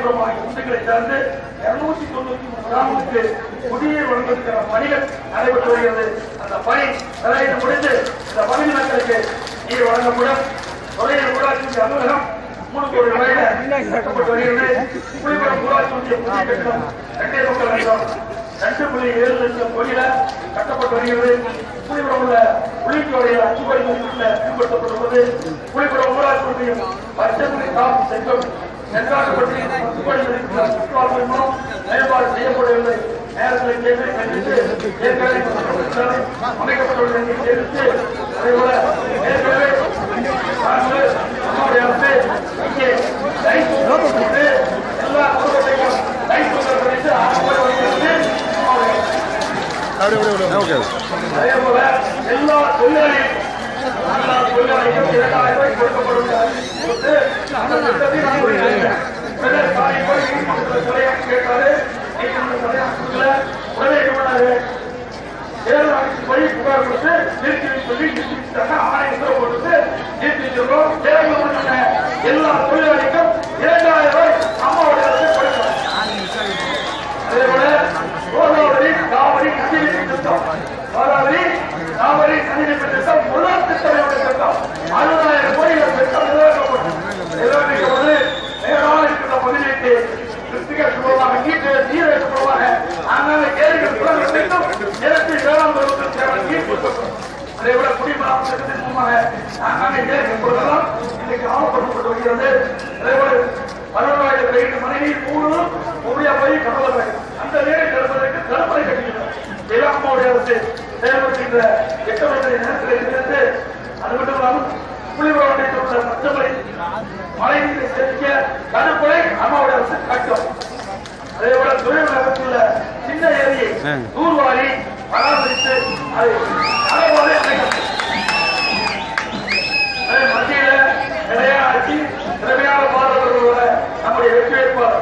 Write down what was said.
புலிபுரம் ஆகிய ஒன்றுகளை சார்ந்து 293 கிராமங்களுக்கு குடிநீர் வழங்குவதற்கான பணிகள் நடைபெற்று வருகிறது. அந்த பணி நிறைவேற்ற முடிந்து இந்த பகுதி மக்களுக்கு நீர் வழங்கப்படும். தொலைநீர் ஊராட்சி அலுவலகம் 3 கோடி ரூபாயில் கட்டப்பட்டு வருகிறது. புலிபுரம் ஊராட்சி ஒன்றிய புதிய கட்டிடம் 2.7 லட்சம் கோடியில கட்டப்பட்டு வருகிறது. புலிபுரம் உள்ள உள்ளிட்டோரையில் 5 கோடி மதிப்பீட்டில் மேம்படுத்தப்பட்டுள்ளது. புலிபுரம் ஊராட்சி ஒன்றியம் பச்சை காப்பு செல்வம் சென்றாக்கப்பட்டு 10 கோடி மதிப்பீட்டில் சுற்றுலாத்துறை மூலம் மேம்பாடு செய்யப்படவில்லை. நேரத்தில் கண்டித்து ஏற்கனவே அமைக்கப்பட்டுள்ள தெரிவித்து அதேபோல ஏற்கனவே நம்முடைய அரசு இங்கே எல்லா குடும்பத்தையும் அதே போல எல்லா தொழிலாளியும் 2000 ரூபாய் கொடுக்கப்படும் கேட்டாரு. உடனே புகார் கொடுத்து சொல்லி ஆணையம் போட்டு நிறுத்திருக்கிறோம். எல்லா தொழிலாளிக்கும் 2000 ரூபாய் அம்மாவுடைய அரசு கொடுக்கிறோம். அதே போல கோதாவரி காவிரி நதிநீர் திட்டம், கோதாவரி காவிரி நதிநீர் திட்டம் முதல் திட்டமையுடைய திட்டம் 60,000 கோடிகள் திட்டம் நிறைவேற்றப்பட்டு நேராக இருக்கின்ற பகுதிக்கு சுத்தமாக நீரேற்றப்படுவாங்க. அங்கே ஏரிகள் குளங்கள் நிலத்தில் வேளாண் பருவத்தில் நீர் கொடுக்கப்படும். அதே போல குடிமராமத்து திட்டத்தின் மூலமாக அங்கே ஏரிகள் கொடுக்கலாம் இன்றைக்கு ஆவணப்படுத்தப்பட்டு வருகிறது. அதே போல 11,000 மனைவியில் மூணும் உபரியா போய் கடவுள் அந்த நீரை தடுப்பதற்கு தடுப்பறை கட்டுகிறார். அம்மாவுடைய அரசு செயல்படுத்துகின்ற திட்டங்களை நேரத்தில் இருக்கிறது. அது மட்டும் இல்லாமல் புலிபுரம் உள்ள பச்சை மழை நீரை சேமிக்க தடுப்பறை அம்மாவுடைய அரசு கட்டும். அதே போல தொழில் நகரத்தில் சின்ன ஏரியை தூர்வாரி பராமரித்து அதை அளவோடு அமைக்கப்படும். மத்தியில நிலையான ஆட்சி திறமையான பாதுகாப்பு நம்முடைய வெற்றி வேட்பாளர்